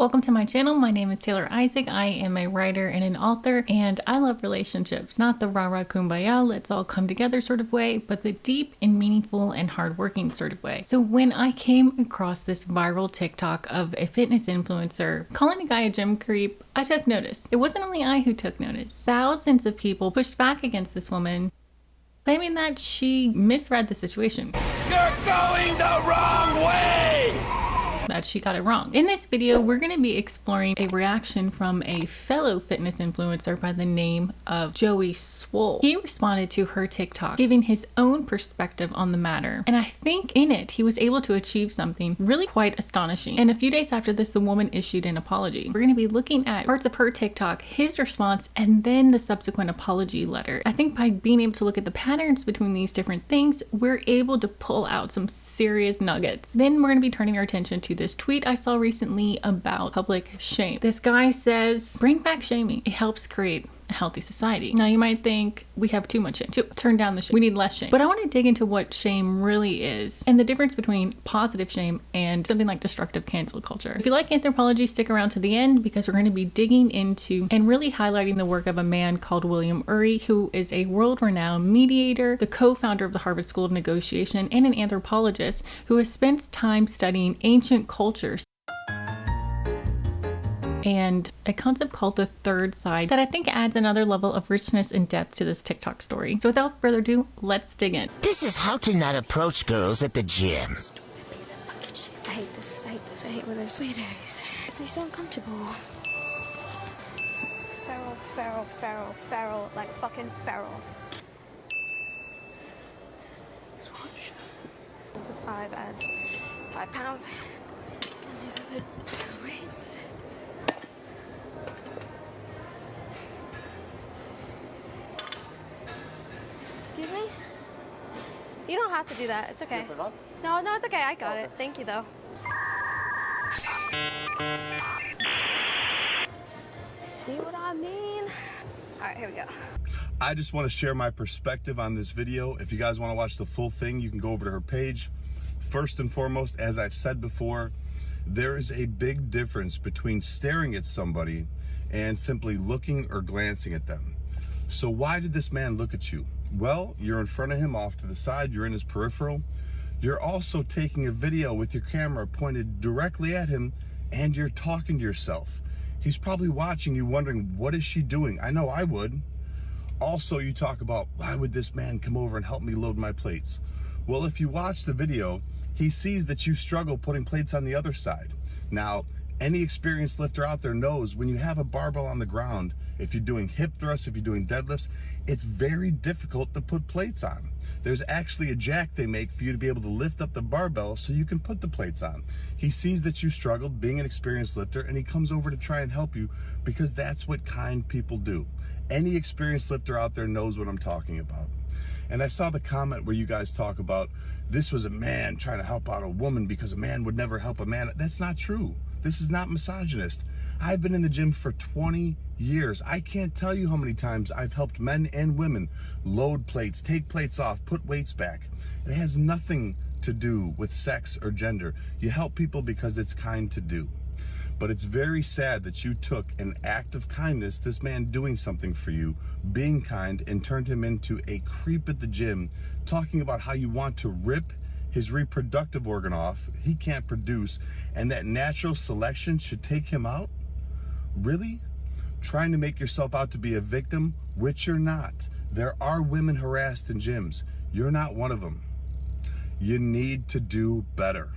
Welcome to my channel. My name is Taylor Isaac. I am a writer and an author, and I love relationships. Not the rah-rah kumbaya, let's all come together sort of way, but the deep and meaningful and hardworking sort of way. So when I came across this viral TikTok of a fitness influencer calling a guy a gym creep, I took notice. It wasn't only I who took notice. Thousands of people pushed back against this woman, claiming that she misread the situation. You're going the wrong way! That she got it wrong. In this video, we're going to be exploring a reaction from a fellow fitness influencer by the name of Joey Swole. He responded to her TikTok, giving his own perspective on the matter. And I think in it, he was able to achieve something really quite astonishing. And a few days after this, the woman issued an apology. We're going to be looking at parts of her TikTok, his response, and then the subsequent apology letter. I think by being able to look at the patterns between these different things, we're able to pull out some serious nuggets. Then we're going to be turning our attention to this tweet I saw recently about public shame. This guy says, bring back shaming. It helps create a healthy society. Now you might think we have too much shame. Turn down the shame. We need less shame. But I want to dig into what shame really is and the difference between positive shame and something like destructive cancel culture. If you like anthropology, stick around to the end because we're going to be digging into and really highlighting the work of a man called William Ury, who is a world-renowned mediator, the co-founder of the Harvard School of Negotiation, and an anthropologist who has spent time studying ancient cultures and a concept called the third side that I think adds another level of richness and depth to this TikTok story. So without further ado, let's dig in. This is how to not approach girls at the gym. I hate this. I hate when there's sweeters. It makes me so uncomfortable. Feral, like fucking feral. Swatch. The 5 adds 5 pounds. And these are the weights. Excuse me? You don't have to do that. It's okay. No, it's okay. I got it. Thank you, though. See what I mean? All right, here we go. I just want to share my perspective on this video. If you guys want to watch the full thing, you can go over to her page. First and foremost, as I've said before, there is a big difference between staring at somebody and simply looking or glancing at them. So why did this man look at you? Well, you're in front of him off to the side, you're in his peripheral. You're also taking a video with your camera pointed directly at him and you're talking to yourself. He's probably watching you wondering, what is she doing? I know I would. Also, you talk about, why would this man come over and help me load my plates? Well, if you watch the video, he sees that you struggle putting plates on the other side. Now, any experienced lifter out there knows when you have a barbell on the ground, if you're doing hip thrusts, if you're doing deadlifts, it's very difficult to put plates on. There's actually a jack they make for you to be able to lift up the barbell so you can put the plates on. He sees that you struggled being an experienced lifter and he comes over to try and help you because that's what kind people do. Any experienced lifter out there knows what I'm talking about. And I saw the comment where you guys talk about this was a man trying to help out a woman because a man would never help a man. That's not true. This is not misogynist. I've been in the gym for 20 years. I can't tell you how many times I've helped men and women load plates, take plates off, put weights back. It has nothing to do with sex or gender. You help people because it's kind to do. But it's very sad that you took an act of kindness, this man doing something for you, being kind, and turned him into a creep at the gym, talking about how you want to rip his reproductive organ off, he can't produce, and that natural selection should take him out? Really? Trying to make yourself out to be a victim, which you're not. There are women harassed in gyms. You're not one of them. You need to do better.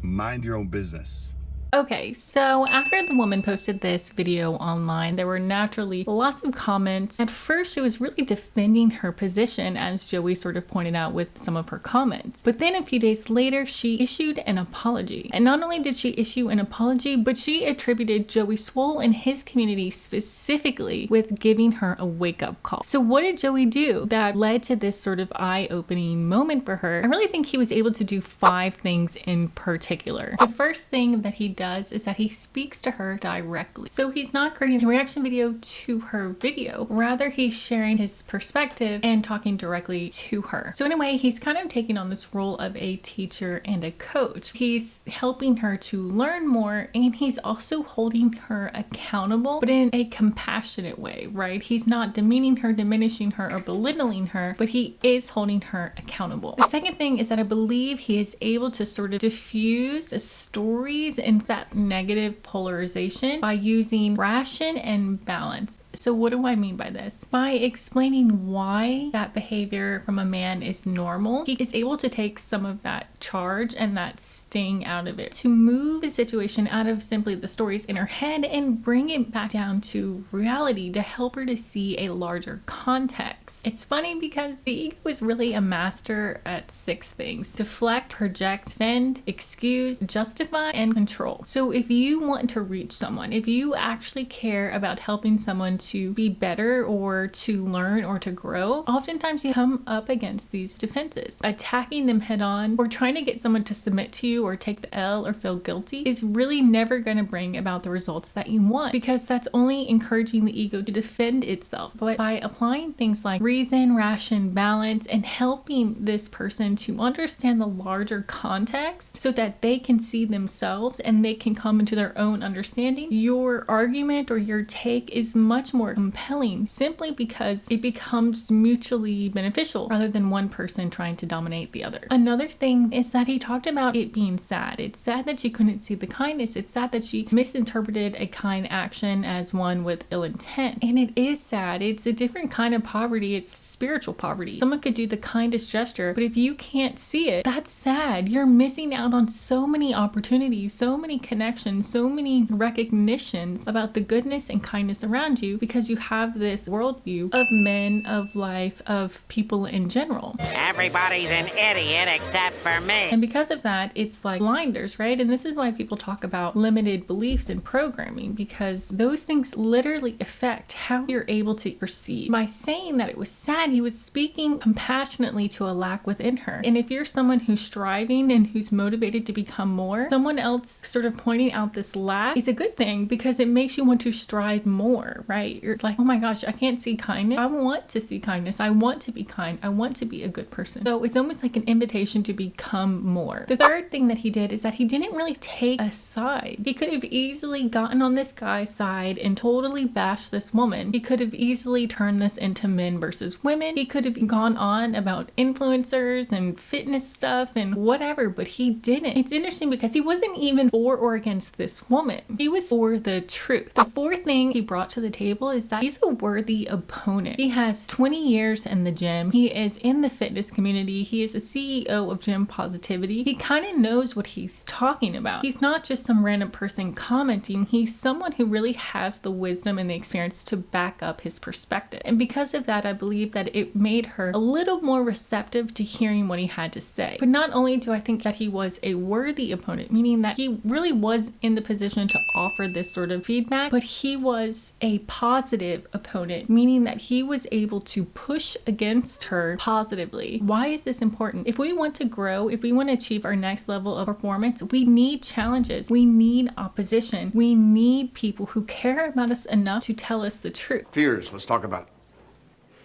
Mind your own business. Okay, so after the woman posted this video online, there were naturally lots of comments. At first, she was really defending her position, as Joey sort of pointed out with some of her comments. But then a few days later, she issued an apology. And not only did she issue an apology, but she attributed Joey Swole and his community specifically with giving her a wake-up call. So what did Joey do that led to this sort of eye-opening moment for her? I really think he was able to do 5 things in particular. The first thing that he does is that he speaks to her directly. So he's not creating a reaction video to her video, rather he's sharing his perspective and talking directly to her. So in a way, he's kind of taking on this role of a teacher and a coach. He's helping her to learn more, and he's also holding her accountable, but in a compassionate way, right? He's not demeaning her, diminishing her, or belittling her, but he is holding her accountable. The second thing is that I believe he is able to sort of diffuse the stories and that negative polarization by using ration and balance. So what do I mean by this? By explaining why that behavior from a man is normal, he is able to take some of that charge and that sting out of it, to move the situation out of simply the stories in her head and bring it back down to reality, to help her to see a larger context. It's funny because the ego is really a master at 6 things: deflect, project, defend, excuse, justify, and control. So if you want to reach someone, if you actually care about helping someone to be better or to learn or to grow, oftentimes you come up against these defenses. Attacking them head on or trying to get someone to submit to you or take the L or feel guilty is really never going to bring about the results that you want, because that's only encouraging the ego to defend itself. But by applying things like reason, ration, balance, and helping this person to understand the larger context so that they can see themselves and they can come into their own understanding, your argument or your take is much more compelling, simply because it becomes mutually beneficial rather than one person trying to dominate the other. Another thing is that he talked about it being sad. It's sad that she couldn't see the kindness. It's sad that she misinterpreted a kind action as one with ill intent. And it is sad. It's a different kind of poverty. It's spiritual poverty. Someone could do the kindest gesture, but if you can't see it, that's sad. You're missing out on so many opportunities, so many connections, so many recognitions about the goodness and kindness around you, because you have this worldview of men, of life, of people in general. Everybody's an idiot except for me. And because of that, it's like blinders, right? And this is why people talk about limited beliefs in programming, because those things literally affect how you're able to perceive. By saying that it was sad, he was speaking compassionately to a lack within her. And if you're someone who's striving and who's motivated to become more, someone else sort of pointing out this lack is a good thing, because it makes you want to strive more, right? You're like, oh my gosh, I can't see kindness. I want to see kindness. I want to be kind. I want to be a good person. So it's almost like an invitation to become more. The third thing that he did is that he didn't really take a side. He could have easily gotten on this guy's side and totally bashed this woman. He could have easily turned this into men versus women. He could have gone on about influencers and fitness stuff and whatever, but he didn't. It's interesting because he wasn't even for or against this woman. He was for the truth. The fourth thing he brought to the table is that he's a worthy opponent. He has 20 years in the gym. He is in the fitness community. He is the CEO of Gym Positivity. He kind of knows what he's talking about. He's not just some random person commenting. He's someone who really has the wisdom and the experience to back up his perspective. And because of that, I believe that it made her a little more receptive to hearing what he had to say. But not only do I think that he was a worthy opponent, meaning that he really was in the position to offer this sort of feedback, but he was a positive opponent, meaning that he was able to push against her positively. Why is this important? If we want to grow, if we want to achieve our next level of performance, we need challenges. We need opposition. We need people who care about us enough to tell us the truth. Fears, let's talk about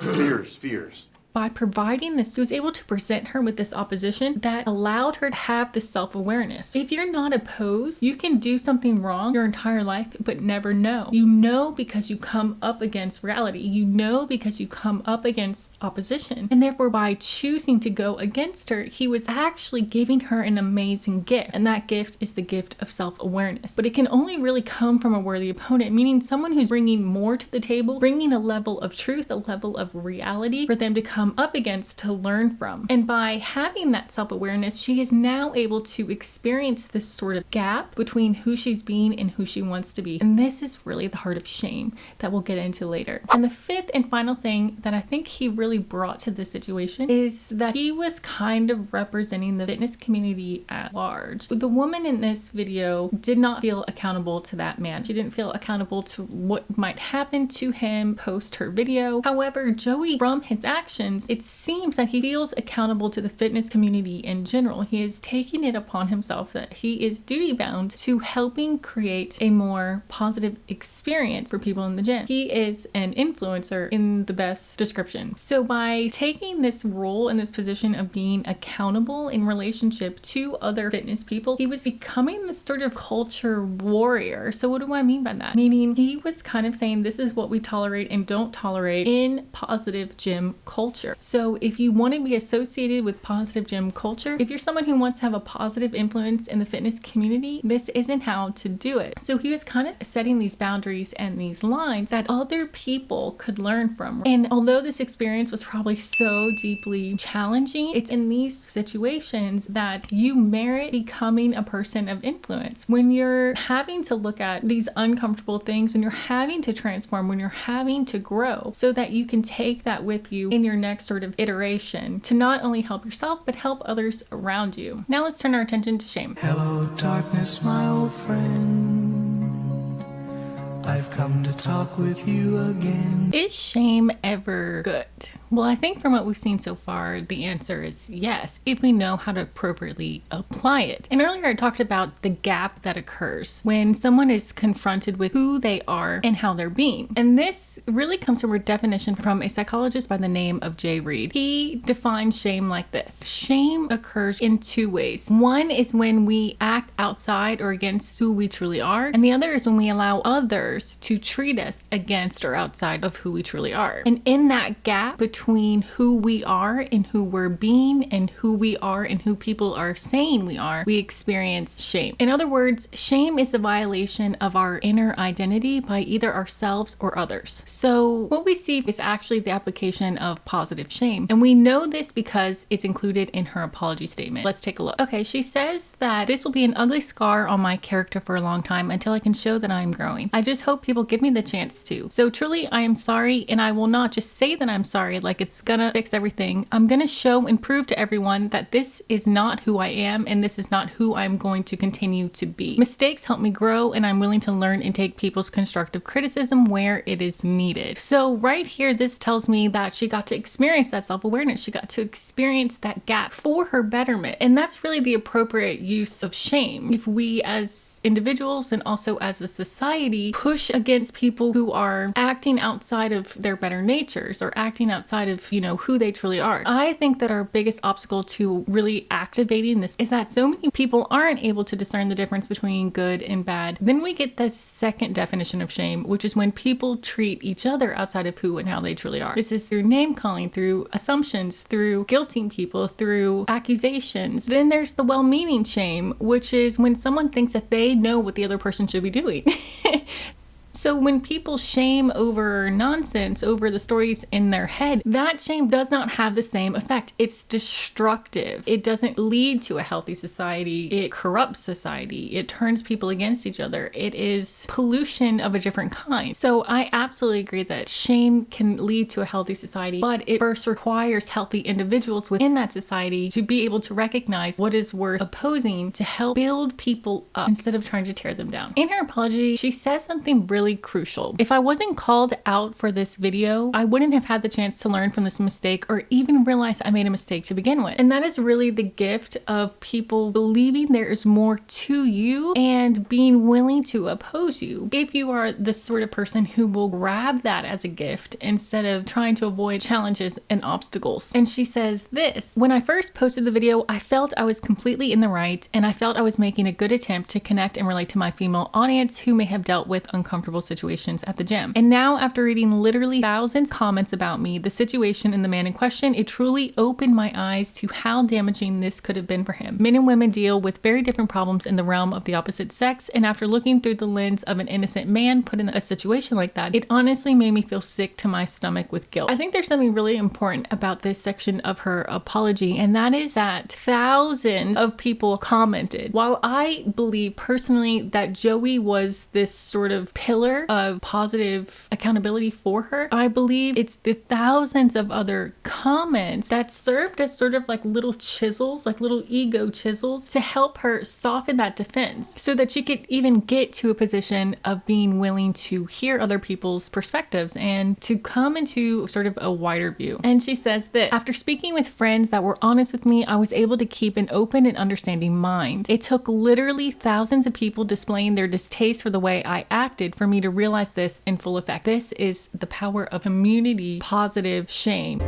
it. Fears. By providing this, he was able to present her with this opposition that allowed her to have this self-awareness. If you're not opposed, you can do something wrong your entire life but never know. You know because you come up against reality. You know because you come up against opposition. And therefore, by choosing to go against her, he was actually giving her an amazing gift. And that gift is the gift of self-awareness. But it can only really come from a worthy opponent, meaning someone who's bringing more to the table, bringing a level of truth, a level of reality for them to come up against, to learn from. And by having that self-awareness, she is now able to experience this sort of gap between who she's being and who she wants to be. And this is really the heart of shame that we'll get into later. And the fifth and final thing that I think he really brought to this situation is that he was kind of representing the fitness community at large. The woman in this video did not feel accountable to that man. She didn't feel accountable to what might happen to him post her video. However, Joey, from his actions, situations, it seems that he feels accountable to the fitness community in general. He is taking it upon himself that he is duty bound to helping create a more positive experience for people in the gym. He is an influencer in the best description. So by taking this role in this position of being accountable in relationship to other fitness people, he was becoming this sort of culture warrior. So what do I mean by that? Meaning he was kind of saying this is what we tolerate and don't tolerate in positive gym culture. So if you want to be associated with positive gym culture, if you're someone who wants to have a positive influence in the fitness community, this isn't how to do it. So he was kind of setting these boundaries and these lines that other people could learn from. And although this experience was probably so deeply challenging, it's in these situations that you merit becoming a person of influence. When you're having to look at these uncomfortable things, when you're having to transform, when you're having to grow, so that you can take that with you in your next sort of iteration to not only help yourself, but help others around you. Now let's turn our attention to shame. Hello, darkness, my old friend. I've come to talk with you again. Is shame ever good? Well, I think from what we've seen so far, the answer is yes, if we know how to appropriately apply it. And earlier I talked about the gap that occurs when someone is confronted with who they are and how they're being. And this really comes from a definition from a psychologist by the name of Jay Reed. He defines shame like this. Shame occurs in two ways. One is when we act outside or against who we truly are, and the other is when we allow others to treat us against or outside of who we truly are. And in that gap between who we are and who we're being and who we are and who people are saying we are, we experience shame. In other words, shame is a violation of our inner identity by either ourselves or others. So what we see is actually the application of positive shame. And we know this because it's included in her apology statement. Let's take a look. Okay, she says that this will be an ugly scar on my character for a long time until I can show that I'm growing. I just hope people give me the chance to. So truly, I am sorry, and I will not just say that I'm sorry like it's gonna fix everything. I'm gonna show and prove to everyone that this is not who I am, and this is not who I'm going to continue to be. Mistakes help me grow, and I'm willing to learn and take people's constructive criticism where it is needed. So right here, this tells me that she got to experience that self-awareness. She got to experience that gap for her betterment. And that's really the appropriate use of shame. If we as individuals and also as a society push against people who are acting outside of their better natures or acting outside of, who they truly are. I think that our biggest obstacle to really activating this is that so many people aren't able to discern the difference between good and bad. Then we get the second definition of shame, which is when people treat each other outside of who and how they truly are. This is through name calling, through assumptions, through guilting people, through accusations. Then there's the well-meaning shame, which is when someone thinks that they know what the other person should be doing. So when people shame over nonsense, over the stories in their head, that shame does not have the same effect. It's destructive. It doesn't lead to a healthy society. It corrupts society. It turns people against each other. It is pollution of a different kind. So I absolutely agree that shame can lead to a healthy society, but it first requires healthy individuals within that society to be able to recognize what is worth opposing to help build people up instead of trying to tear them down. In her apology, she says something really crucial. If I wasn't called out for this video, I wouldn't have had the chance to learn from this mistake or even realize I made a mistake to begin with. And that is really the gift of people believing there is more to you and being willing to oppose you. If you are the sort of person who will grab that as a gift instead of trying to avoid challenges and obstacles. And she says this: when I first posted the video, I felt I was completely in the right, and I felt I was making a good attempt to connect and relate to my female audience who may have dealt with uncomfortable situations at the gym. And now, after reading literally thousands of comments about me, the situation, and the man in question, it truly opened my eyes to how damaging this could have been for him. Men and women deal with very different problems in the realm of the opposite sex, and after looking through the lens of an innocent man put in a situation like that, it honestly made me feel sick to my stomach with guilt. I think there's something really important about this section of her apology, and that is that thousands of people commented. While I believe personally that Joey was this sort of pillar pillar of positive accountability for her. I believe it's the thousands of other comments that served as sort of like little chisels, like little ego chisels, to help her soften that defense so that she could even get to a position of being willing to hear other people's perspectives and to come into sort of a wider view. And she says that after speaking with friends that were honest with me, I was able to keep an open and understanding mind. It took literally thousands of people displaying their distaste for the way I acted for me to realize this in full effect. This is the power of community positive shame.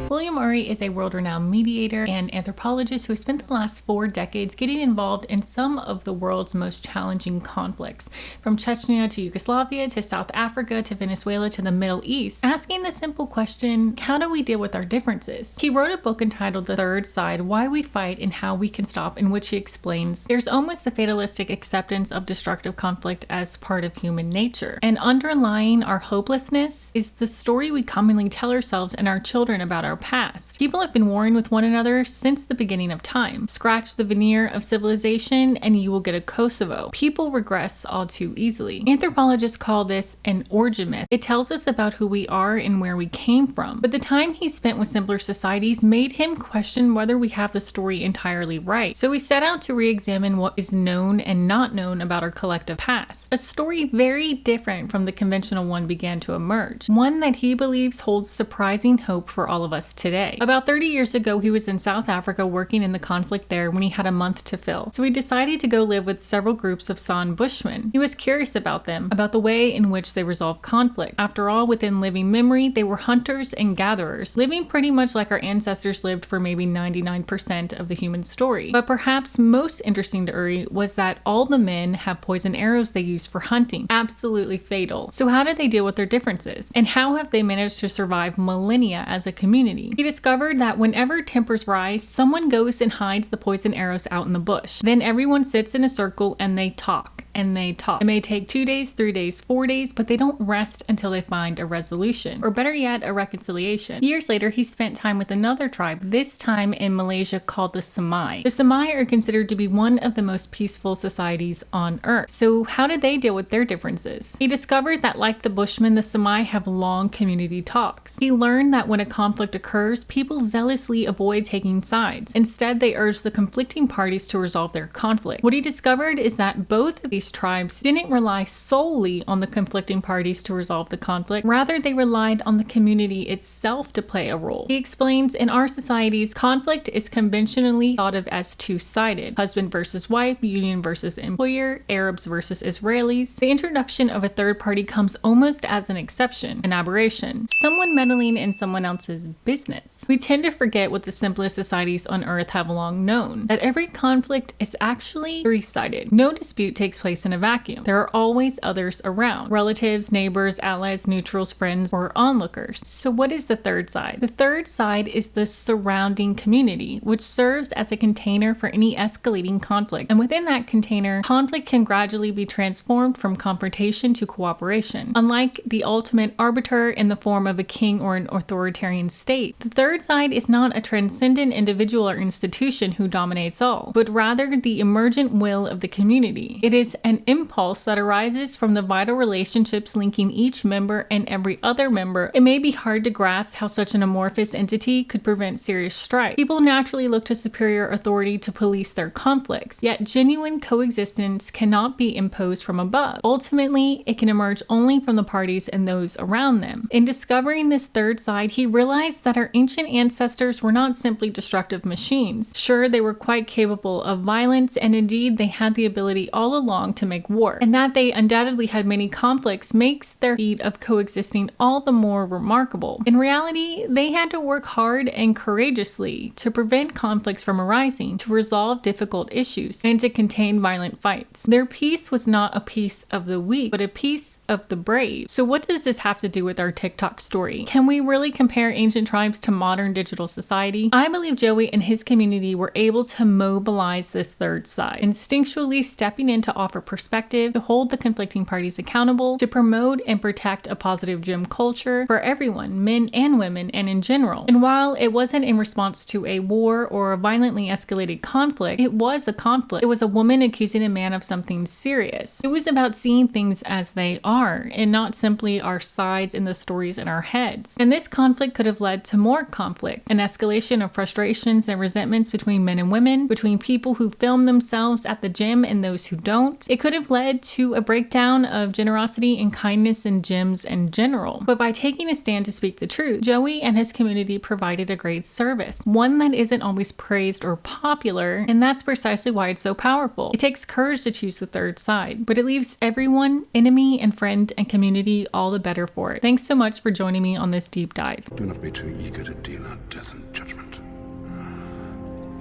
William Murray is a world-renowned mediator and anthropologist who has spent the last 4 decades getting involved in some of the world's most challenging conflicts, from Chechnya to Yugoslavia to South Africa to Venezuela to the Middle East, asking the simple question, how do we deal with our differences? He wrote a book entitled The Third Side, Why We Fight and How We Can Stop, in which he explains there's almost a fatalistic acceptance of destructive conflict as part of human nature. And underlying our hopelessness is the story we commonly tell ourselves and our children about our past. People have been warring with one another since the beginning of time. Scratch the veneer of civilization and you will get a Kosovo. People regress all too easily. Anthropologists call this an origin myth. It tells us about who we are and where we came from. But the time he spent with simpler societies made him question whether we have the story entirely right. So he set out to re-examine what is known and not known about our collective past. A story very different from the conventional one began to emerge. One that he believes holds surprising hope for all of us today. About 30 years ago, he was in South Africa working in the conflict there when he had a month to fill. So he decided to go live with several groups of San Bushmen. He was curious about them, about the way in which they resolved conflict. After all, within living memory, they were hunters and gatherers, living pretty much like our ancestors lived for maybe 99% of the human story. But perhaps most interesting to Uri was that all the men have poison arrows they use for hunting, absolutely fatal. So how did they deal with their differences? And how have they managed to survive millennia as a community? He discovered that whenever tempers rise, someone goes and hides the poison arrows out in the bush. Then everyone sits in a circle and they talk. And they talk. It may take 2 days, 3 days, 4 days, but they don't rest until they find a resolution, or better yet, a reconciliation. Years later, he spent time with another tribe, this time in Malaysia, called the SEMAI. The SEMAI are considered to be one of the most peaceful societies on earth. So how did they deal with their differences? He discovered that, like the Bushmen, the SEMAI have long community talks. He learned that when a conflict occurs, people zealously avoid taking sides. Instead, they urge the conflicting parties to resolve their conflict. What he discovered is that both of these tribes didn't rely solely on the conflicting parties to resolve the conflict. Rather, they relied on the community itself to play a role. He explains, in our societies, conflict is conventionally thought of as two-sided. Husband versus wife, union versus employer, Arabs versus Israelis. The introduction of a third party comes almost as an exception, an aberration, someone meddling in someone else's business. We tend to forget what the simplest societies on earth have long known, that every conflict is actually three-sided. No dispute takes place in a vacuum. There are always others around. Relatives, neighbors, allies, neutrals, friends, or onlookers. So what is the third side? The third side is the surrounding community, which serves as a container for any escalating conflict. And within that container, conflict can gradually be transformed from confrontation to cooperation. Unlike the ultimate arbiter in the form of a king or an authoritarian state, the third side is not a transcendent individual or institution who dominates all, but rather the emergent will of the community. It is an impulse that arises from the vital relationships linking each member and every other member. It may be hard to grasp how such an amorphous entity could prevent serious strife. People naturally look to superior authority to police their conflicts, yet genuine coexistence cannot be imposed from above. Ultimately, it can emerge only from the parties and those around them. In discovering this third side, he realized that our ancient ancestors were not simply destructive machines. Sure, they were quite capable of violence, and indeed they had the ability all along to make war, and that they undoubtedly had many conflicts makes their feat of coexisting all the more remarkable. In reality, they had to work hard and courageously to prevent conflicts from arising, to resolve difficult issues, and to contain violent fights. Their peace was not a peace of the weak, but a peace of the brave. So what does this have to do with our TikTok story? Can we really compare ancient tribes to modern digital society? I believe Joey and his community were able to mobilize this third side, instinctually stepping in to offer offer perspective, to hold the conflicting parties accountable, to promote and protect a positive gym culture for everyone, men and women, and in general. And while it wasn't in response to a war or a violently escalated conflict, it was a conflict. It was a woman accusing a man of something serious. It was about seeing things as they are and not simply our sides in the stories in our heads. And this conflict could have led to more conflict, an escalation of frustrations and resentments between men and women, between people who film themselves at the gym and those who don't. It could have led to a breakdown of generosity and kindness in gyms in general. But by taking a stand to speak the truth, Joey and his community provided a great service, one that isn't always praised or popular, and that's precisely why it's so powerful. It takes courage to choose the third side, but it leaves everyone, enemy and friend and community, all the better for it. Thanks so much for joining me on this deep dive. Do not be too eager to deal out death and judgment.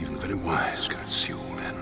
Even the very wise cannot see all men.